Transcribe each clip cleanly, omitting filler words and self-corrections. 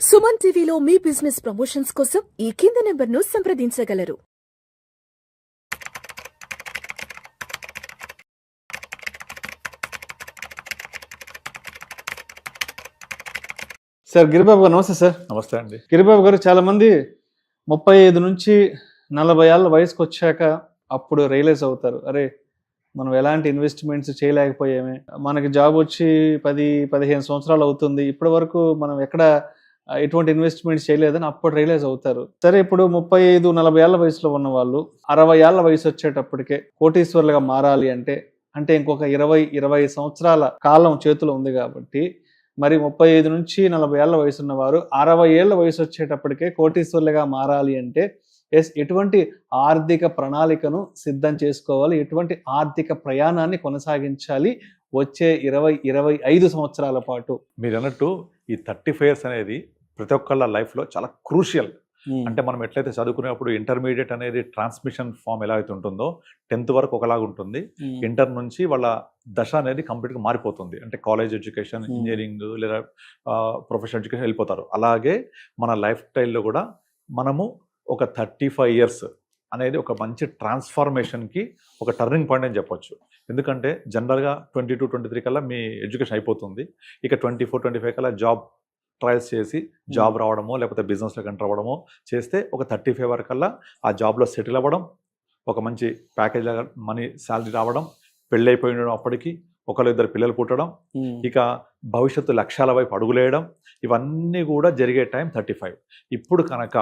సుమన్ టీవీలో మీ business promotions కోసం ఈ కింది నెంబర్ను సంప్రదించగలరు. సార్ గిరిబాబు గారు నమస్తే సార్. నమస్తే అండి. గిరిబాబు గారు చాలా మంది 35 నుంచి 40 ఏళ్ళ వయసుకు వచ్చాక అప్పుడు రియలైజ్ అవుతారు, అరే మనం ఎలాంటి ఇన్వెస్ట్మెంట్స్ చేయలేకపోయామే, మనకి జాబ్ వచ్చి 10-15 సంవత్సరాలు అవుతుంది, ఇప్పటి వరకు మనం ఎక్కడ ఎటువంటి ఇన్వెస్ట్మెంట్స్ చేయలేదని అప్పుడు రియలైజ్ అవుతారు. సరే, ఇప్పుడు 35-40 ఏళ్ళ వయసులో ఉన్న వాళ్ళు 60 ఏళ్ళ వయసు వచ్చేటప్పటికే కోటీశ్వర్లుగా మారాలి అంటే ఇంకొక 20 సంవత్సరాల కాలం చేతిలో ఉంది కాబట్టి, మరి 35 నుంచి 40 ఏళ్ల వయసు ఉన్నవారు 60 ఏళ్ల వయసు వచ్చేటప్పటికే కోటీశ్వర్లుగా మారాలి అంటే ఎటువంటి ఆర్థిక ప్రణాళికను సిద్ధం చేసుకోవాలి, ఎటువంటి ఆర్థిక ప్రయాణాన్ని కొనసాగించాలి వచ్చే 20-25 సంవత్సరాల పాటు? మీరు అన్నట్టు ఈ 35 ఇయర్స్ అనేది ప్రతి ఒక్కళ్ళ లైఫ్లో చాలా క్రూషియల్. అంటే మనం ఎట్లయితే చదువుకునేప్పుడు ఇంటర్మీడియట్ అనేది ట్రాన్స్మిషన్ ఫామ్ ఎలా అయితే ఉంటుందో 10th వరకు ఒకలాగా ఉంటుంది, ఇంటర్ నుంచి వాళ్ళ దశ అనేది కంప్లీట్గా మారిపోతుంది. అంటే కాలేజ్ ఎడ్యుకేషన్, ఇంజనీరింగ్ లేదా ప్రొఫెషనల్ ఎడ్యుకేషన్ వెళ్ళిపోతారు. అలాగే మన లైఫ్ స్టైల్లో కూడా మనము ఒక 35 ఇయర్స్ అనేది ఒక మంచి ట్రాన్స్ఫార్మేషన్కి ఒక టర్నింగ్ పాయింట్ అని చెప్పొచ్చు. ఎందుకంటే జనరల్గా 22-23 కల్లా మీ ఎడ్యుకేషన్ అయిపోతుంది. ఇక 24-25 కల్లా జాబ్ ట్రయల్స్ చేసి జాబ్ రావడమో లేకపోతే బిజినెస్లోకి ఎంటర్ అవ్వడమో చేస్తే ఒక 35 వరకల్లా ఆ జాబ్లో సెటిల్ అవ్వడం, ఒక మంచి ప్యాకేజ్ లాగా మనీ శాలరీ రావడం, పెళ్ళి అయిపోయిన అప్పటికి 1-2 పిల్లలు పుట్టడం, ఇక భవిష్యత్తు లక్ష్యాల వైపు అడుగులేయడం, ఇవన్నీ కూడా జరిగే టైం 35. ఇప్పుడు కనుక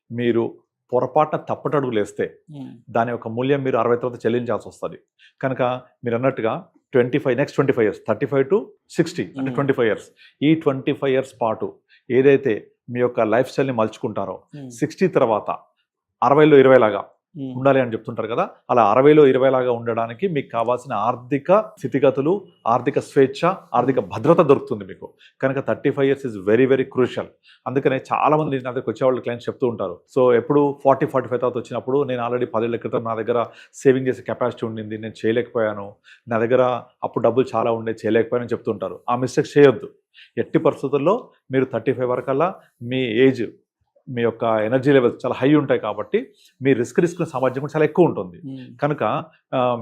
మీరు పొరపాటున తప్పటడుగులు వేస్తే దాని యొక్క మూల్యం మీరు 60 తర్వాత చెల్లించాల్సి వస్తుంది. కనుక మీరు అన్నట్టుగా 25 నెక్స్ట్ 25 ఇయర్స్ 35 to 60 అంటే 25 ఇయర్స్, ఈ 25 ఇయర్స్ పాటు ఏదైతే మీ యొక్క లైఫ్ స్టైల్ని మలుచుకుంటారో 60 తర్వాత 60లో 20 లాగా ఉండాలి అని చెప్తుంటారు కదా, అలా 60లో 20 లాగా ఉండడానికి మీకు కావాల్సిన ఆర్థిక స్థితిగతులు, ఆర్థిక స్వేచ్ఛ, ఆర్థిక భద్రత దొరుకుతుంది మీకు. కనుక 35 years is very very crucial. అందుకనే చాలా మంది నా దగ్గరకు వచ్చేవాళ్ళు క్లయింట్స్ చెప్తూ ఉంటారు, సో ఎప్పుడు 40-45 తర్వాత వచ్చినప్పుడు నేను ఆల్రెడీ 10 ఏళ్ల క్రితం నా దగ్గర సేవింగ్ చేసే కెపాసిటీ ఉండింది, నేను చేయలేకపోయాను, నా దగ్గర అప్పుడు డబ్బులు చాలా ఉండే చేయలేకపోయానని చెప్తుంటారు. ఆ మిస్టేక్స్ చేయొద్దు. ఎట్టి పరిస్థితుల్లో మీరు 35 వరకల్లా మీ ఏజ్, మీ యొక్క ఎనర్జీ లెవెల్స్ చాలా హై ఉంటాయి కాబట్టి మీ రిస్క్ సామర్థ్యం కూడా చాలా ఎక్కువ ఉంటుంది. కనుక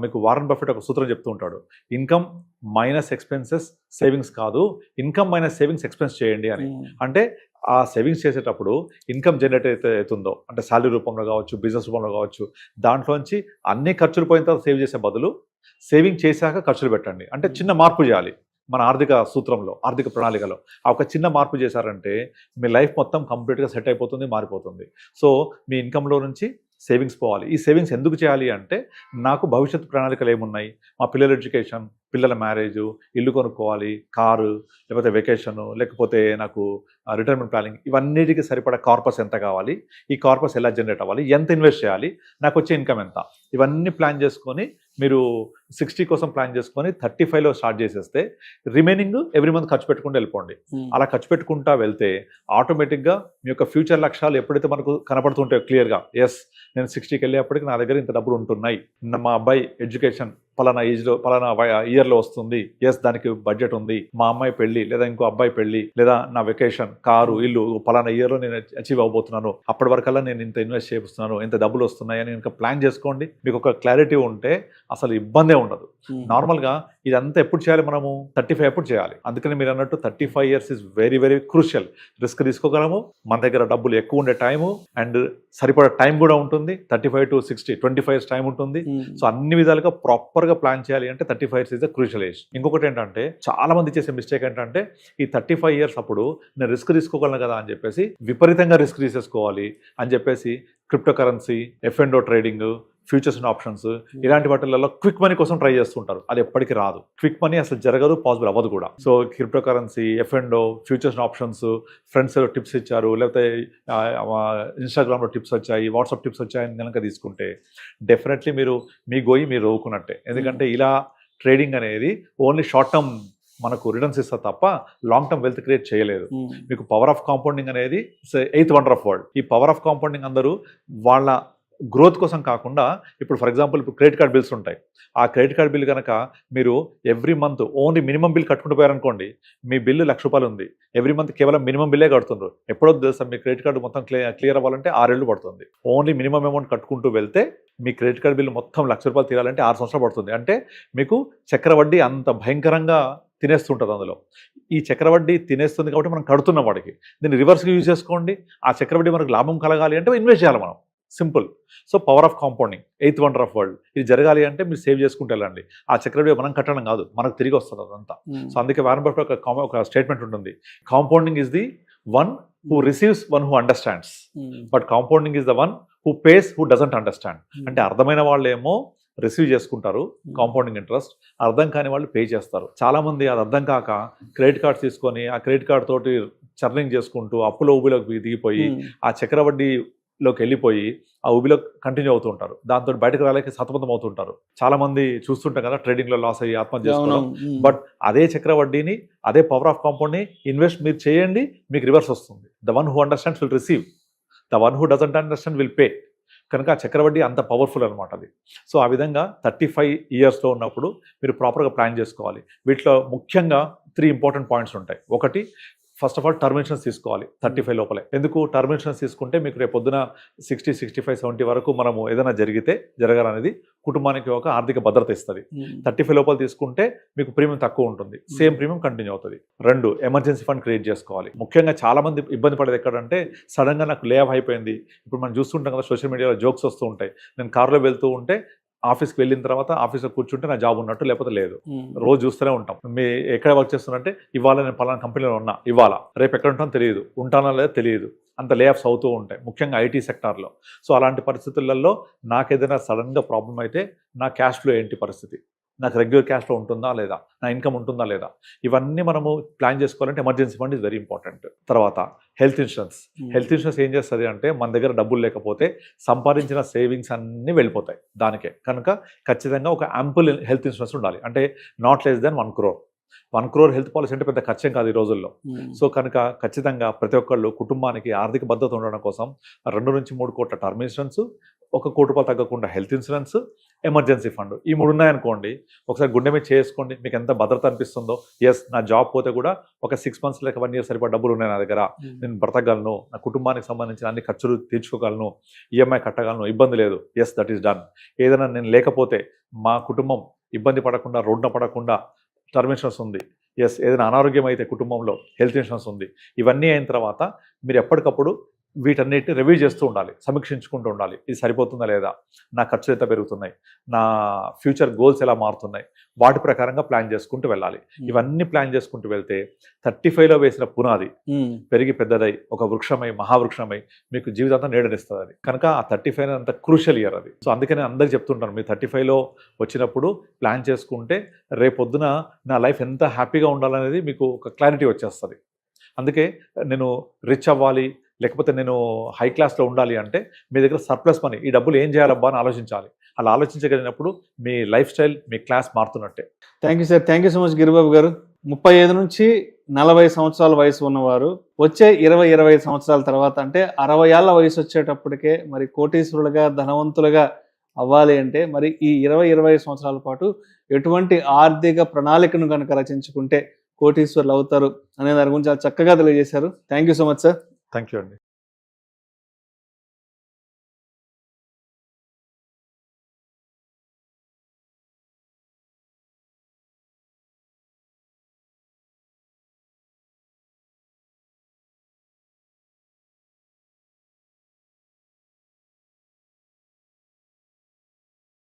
మీకు వారన్ బఫెట్ ఒక సూత్రం చెప్తూ ఉంటాడు, ఇన్కమ్ మైనస్ ఎక్స్పెన్సెస్ సేవింగ్స్ కాదు, ఇన్కమ్ మైనస్ సేవింగ్స్ ఎక్స్పెన్స్ చేయండి అని. అంటే ఆ సేవింగ్స్ చేసేటప్పుడు ఇన్కమ్ జనరేట్ అయితే అవుతుందో, అంటే శాలరీ రూపంలో కావచ్చు, బిజినెస్ రూపంలో కావచ్చు, దాంట్లోంచి అన్ని ఖర్చులు పోయిన తర్వాత సేవ్ చేసే బదులు సేవింగ్ చేశాక ఖర్చులు పెట్టండి. అంటే చిన్న మార్పు చేయాలి మన ఆర్థిక సూత్రంలో, ఆర్థిక ప్రణాళికలో. ఆ ఒక చిన్న మార్పు చేశారంటే మీ లైఫ్ మొత్తం కంప్లీట్గా సెట్ అయిపోతుంది, మారిపోతుంది. సో మీ ఇన్కంలో నుంచి సేవింగ్స్ పోవాలి. ఈ సేవింగ్స్ ఎందుకు చేయాలి అంటే, నాకు భవిష్యత్తు ప్రణాళికలు ఏమున్నాయి, మా పిల్లల ఎడ్యుకేషన్, పిల్లల మ్యారేజు, ఇల్లు కొనుక్కోవాలి, కారు, లేకపోతే వెకేషను, లేకపోతే నాకు రిటైర్మెంట్ ప్లానింగ్, ఇవన్నిటికీ సరిపడా కార్పస్ ఎంత కావాలి, ఈ కార్పస్ ఎలా జనరేట్ అవ్వాలి, ఎంత ఇన్వెస్ట్ చేయాలి, నాకు వచ్చే ఇన్కమ్ ఎంత, ఇవన్నీ ప్లాన్ చేసుకొని మీరు 60 కోసం ప్లాన్ చేసుకొని 35లో స్టార్ట్ చేసేస్తే రిమైనింగ్ ఎవ్రీ మంత్ ఖర్చు పెట్టుకుంటూ వెళ్ళిపోండి. అలా ఖర్చు పెట్టుకుంటా వెళ్తే ఆటోమేటిక్గా మీ యొక్క ఫ్యూచర్ లక్ష్యాలు ఎప్పుడైతే మనకు కనపడుతుంటాయో క్లియర్గా, ఎస్ నేను 60కి వెళ్ళేప్పటికి నా దగ్గర ఇంత డబ్బులు ఉంటున్నాయి, మా అబ్బాయి ఎడ్యుకేషన్ పలానా ఏజ్లో పలానా ఇయర్లో వస్తుంది, ఎస్ దానికి బడ్జెట్ ఉంది, మా అమ్మాయి పెళ్లి లేదా ఇంకో అబ్బాయి పెళ్లి, లేదా నా వెకేషన్, కారు, ఇల్లు పలానా ఇయర్లో నేను అచీవ్ అవబోతున్నాను, అప్పటి వరకల్లా నేను ఇంత ఇన్వెస్ట్ చేస్తున్నాను, ఇంత డబ్బులు వస్తున్నాయి అని ఇంకా ప్లాన్ చేసుకోండి. మీకు ఒక క్లారిటీ ఉంటే అసలు ఇబ్బందే ఉండదు. నార్మల్గా ఇదంతా ఎప్పుడు చేయాలి, మనము 35 ఎప్పుడు చేయాలి. అందుకని మీరు అన్నట్టు 35 years is very very crucial. Risk తీసుకోగలము, మన దగ్గర డబ్బులు ఎక్కువ ఉండే టైము అండ్ సరిపడా టైం కూడా ఉంటుంది. 35 to 60 25 ఇయర్స్ టైం ఉంటుంది. సో అన్ని విధాలుగా ప్రాపర్గా ప్లాన్ చేయాలి అంటే 35 years is the crucial age. ఇంకొకటి ఏంటంటే, చాలా మంది చేసే మిస్టేక్ ఏంటంటే, ఈ 35 ఇయర్స్ అప్పుడు నేను రిస్క్ తీసుకోగలను కదా అని చెప్పేసి విపరీతంగా రిస్క్ తీసేసుకోవాలి అని చెప్పేసి crypto currency, F&O trading, futures and options, ఇలాంటి వాటిల్లో క్విక్ మనీ కోసం ట్రై చేస్తుంటారు. అది ఎప్పటికీ రాదు. క్విక్ మనీ అసలు జరగదు, పాసిబుల్ అవ్వదు కూడా. So crypto currency, F&O, futures and options, friends tips ఇచ్చారు, లేకపోతే ఇన్స్టాగ్రామ్లో టిప్స్ వచ్చాయి, వాట్సాప్ టిప్స్ వచ్చాయని కనుక తీసుకుంటే డెఫినెట్లీ మీరు మీ గోయి మీరు రోవుకున్నట్టే. ఎందుకంటే ఇలా ట్రేడింగ్ అనేది ఓన్లీ షార్ట్ టర్మ్ మనకు రిటర్న్స్ ఇస్తారు తప్ప లాంగ్ టర్మ్ వెల్త్ క్రియేట్ చేయలేదు. మీకు పవర్ ఆఫ్ కాంపౌండింగ్ అనేది 8th వండర్ ఆఫ్ వరల్డ్. ఈ పవర్ ఆఫ్ కాంపౌండింగ్ అందరూ వాళ్ళ గ్రోత్ కోసం కాకుండా ఇప్పుడు ఫర్ ఎగ్జాంపుల్ ఇప్పుడు క్రెడిట్ కార్డ్ బిల్స్ ఉంటాయి. ఆ క్రెడిట్ కార్డ్ బిల్ కనుక మీరు every month only minimum bill కట్టుకుంటూ పోయారనుకోండి, మీ బిల్లు ₹1,00,000 ఉంది, ఎవ్రీ మంత్ కేవలం మినిమం బిల్లే కడుతున్నారు. ఎప్పుడో తెలుసా మీ క్రెడిట్ కార్డు మొత్తం క్లియర్ అవ్వాలంటే 6 ఏళ్ళు పడుతుంది. ఓన్లీ మినిమం అమౌంట్ కట్టుకుంటూ వెళ్తే మీ క్రెడిట్ కార్డ్ బిల్లు మొత్తం ₹1,00,000 తీరాలంటే 6 సంవత్సరాలు పడుతుంది. అంటే మీకు చక్రవడ్డీ అంత భయంకరంగా తినేస్తుంటుంది అందులో. ఈ చక్రవడ్డీ తినేస్తుంది కాబట్టి మనం కడుతున్నాం వాడికి. దీన్ని రివర్స్గా యూజ్ చేసుకోండి. ఆ చక్రవడ్డీ మనకు లాభం కలగాలి అంటే ఇన్వెస్ట్ చేయాలి మనం. Simple. So power of compounding, 8th wonder of world. ఇది జరగాలి అంటే మీరు సేవ్ చేసుకుంటూ వెళ్ళండి. ఆ చక్రవడ్డీ మనం కట్టడం కాదు, మనకు తిరిగి వస్తుంది అదంతా. సో అందుకే వారన్ బఫెట్ ఒక స్టేట్మెంట్ ఉంటుంది, compounding is the one who receives, one who understands, but compounding is the one who pays, who doesn't understand. అంటే అర్థమైన వాళ్ళు ఏమో రిసీవ్ చేసుకుంటారు కాంపౌండింగ్ ఇంట్రెస్ట్, అర్థం కాని వాళ్ళు పే చేస్తారు. చాలా మంది అది అర్థం కాక క్రెడిట్ కార్డ్స్ తీసుకొని ఆ క్రెడిట్ కార్డ్ తోటి చర్నింగ్ చేసుకుంటూ అప్పులో ఊబిలోకి దిగిపోయి ఆ చక్రవడ్డీలోకి వెళ్ళిపోయి ఆ ఊబిలో కంటిన్యూ అవుతూ ఉంటారు. దాంతో బయటకు రాలేక సతమతం అవుతుంటారు. చాలా మంది చూస్తుంటాం కదా, ట్రేడింగ్ లో లాస్ అయ్యి ఆత్మహత్య చేసుకోవడం. బట్ అదే చక్రవడ్డీని, అదే పవర్ ఆఫ్ కాంపౌండ్ ని ఇన్వెస్ట్ మీరు చేయండి, మీకు రివర్స్ వస్తుంది. The one who understands will receive, the one who doesn't understand will pay. కనుక ఆ చక్రవడ్డీ అంత పవర్ఫుల్ అనమాట అది. సో ఆ విధంగా 35 ఇయర్స్లో ఉన్నప్పుడు మీరు ప్రాపర్గా ప్లాన్ చేసుకోవాలి. వీటిలో ముఖ్యంగా 3 ఇంపార్టెంట్ పాయింట్స్ ఉంటాయి. ఒకటి, first of all term insurance తీసుకోవాలి 35 లోపలే. ఎందుకు టర్మ్ ఇన్సూరెన్స్ తీసుకుంటే మీకు రేపు పొద్దున 60, 65, 70 వరకు మనము ఏదైనా జరగాలనేది కుటుంబానికి ఒక ఆర్థిక భద్రత ఇస్తుంది. 35 లోపల తీసుకుంటే మీకు ప్రీమియం తక్కువ ఉంటుంది, సేమ్ ప్రీమియం కంటిన్యూ అవుతుంది. 2, ఎమర్జెన్సీ ఫండ్ క్రియేట్ చేసుకోవాలి. ముఖ్యంగా చాలా మంది ఇబ్బంది పడేది ఎక్కడంటే, సడన్గా నాకు లే ఆఫ్ అయిపోయింది. ఇప్పుడు మనం చూస్తుంటాం కదా, సోషల్ మీడియాలో జోక్స్ వస్తూ ఉంటాయి. నేను కారులో వెళ్తూ ఉంటే ఆఫీస్కి వెళ్ళిన తర్వాత ఆఫీస్లో కూర్చుంటే నా జాబ్ ఉన్నట్టు, లేకపోతే లేదు. రోజు చూస్తూనే ఉంటాం. మీ ఎక్కడ వర్క్ చేస్తున్నట్టే, ఇవాళ నేను పలానా కంపెనీలో ఉన్నా, ఇవాళ రేపు ఎక్కడ ఉంటానో తెలియదు, ఉంటానో లేదో తెలియదు, అంత లే ఆఫ్స్ అవుతూ ఉంటాయి, ముఖ్యంగా ఐటీ సెక్టార్లో. సో అలాంటి పరిస్థితులలో నాకేదైనా సడన్గా ప్రాబ్లం అయితే నా క్యాష్ ఫ్లో ఏంటి పరిస్థితి, నాకు రెగ్యులర్ క్యాష్ ఫ్లో ఉంటుందా లేదా, నా ఇన్కమ్ ఉంటుందా లేదా, ఇవన్నీ మనము ప్లాన్ చేసుకోవాలంటే emergency fund is very important. తర్వాత హెల్త్ ఇన్సూరెన్స్. హెల్త్ ఇన్సూరెన్స్ ఏం చేస్తుంది అంటే, మన దగ్గర డబ్బులు లేకపోతే సంపాదించిన సేవింగ్స్ అన్నీ వెళ్ళిపోతాయి దానికే. కనుక ఖచ్చితంగా ఒక యాంపుల్ హెల్త్ ఇన్సూరెన్స్ ఉండాలి. అంటే not less than 1 crore. 1 crore health policy అంటే పెద్ద ఖర్చేం కాదు ఈ రోజుల్లో. సో కనుక ఖచ్చితంగా ప్రతి ఒక్కళ్ళు కుటుంబానికి ఆర్థిక భద్రత ఉండడం కోసం 2 నుంచి 3 కోట్ల టర్మ్ ఇన్సూరెన్స్, 1 కోటి రూపాయలు తగ్గకుండా హెల్త్ ఇన్సూరెన్స్, ఎమర్జెన్సీ ఫండ్, ఈ 3 ఉన్నాయనుకోండి, ఒకసారి గుండె మీద చేసుకోండి, మీకు ఎంత భద్రత అనిపిస్తుందో. ఎస్, నా జాబ్ పోతే కూడా ఒక 6 months లేక 1 year సరిపడా డబ్బులు ఉన్నాయి నా దగ్గర, నేను బ్రతకగలను, నా కుటుంబానికి సంబంధించిన అన్ని ఖర్చులు తీర్చుకోగలను, ఈఎంఐ కట్టగలను, ఇబ్బంది లేదు. Yes, that is done. ఏదైనా నేను లేకపోతే మా కుటుంబం ఇబ్బంది పడకుండా, రోడ్డున పడకుండా టర్మ్ ఇన్సూరెన్స్ ఉంది. ఎస్, ఏదైనా అనారోగ్యం అయితే కుటుంబంలో హెల్త్ ఇన్సూరెన్స్ ఉంది. ఇవన్నీ అయిన తర్వాత మీరు ఎప్పటికప్పుడు వీటన్నిటిని రివ్యూ చేస్తూ ఉండాలి, సమీక్షించుకుంటూ ఉండాలి. ఇది సరిపోతుందా లేదా, నా ఖర్చులు ఎంత పెరుగుతున్నాయి, నా ఫ్యూచర్ గోల్స్ ఎలా మారుతున్నాయి, వాటి ప్రకారంగా ప్లాన్ చేసుకుంటూ వెళ్ళాలి. ఇవన్నీ ప్లాన్ చేసుకుంటూ వెళ్తే 35లో వేసిన పునాది పెరిగి పెద్దదై ఒక వృక్షమై, మహావృక్షమై మీకు జీవితాంతం నీడనిస్తుంది అది. కనుక ఆ 35 అంత క్రూషియల్ ఇయర్ అది. సో అందుకని అందరికీ చెప్తుంటాను, మీరు 35లో వచ్చినప్పుడు ప్లాన్ చేసుకుంటే రేపొద్దున నా లైఫ్ ఎంత హ్యాపీగా ఉండాలనేది మీకు ఒక క్లారిటీ వచ్చేస్తుంది. అందుకే నేను రిచ్ అవ్వాలి, లేకపోతే నేను హై క్లాస్లో ఉండాలి అంటే మీ దగ్గర సర్ప్లస్ మనీ, ఈ డబ్బులు ఏం చేయాలబ్బా అని ఆలోచించాలి. అలా ఆలోచించగలిగినప్పుడు మీ లైఫ్ స్టైల్, మీ క్లాస్ మారుతున్నట్టే. Thank you sir, thank you so much Giribabu garu. 35 నుంచి 40 సంవత్సరాల వయసు ఉన్నవారు వచ్చే 20-25 సంవత్సరాల తర్వాత, అంటే 60 ఏళ్ల వయసు వచ్చేటప్పటికే మరి కోటీశ్వరులుగా, ధనవంతులుగా అవ్వాలి అంటే మరి ఈ 20-25 సంవత్సరాల పాటు ఎటువంటి ఆర్థిక ప్రణాళికను కనుక రచించుకుంటే కోటీశ్వరులు అవుతారు అనే దాని గురించి చాలా చక్కగా తెలియజేశారు. Thank you so much sir. Thank you అండి.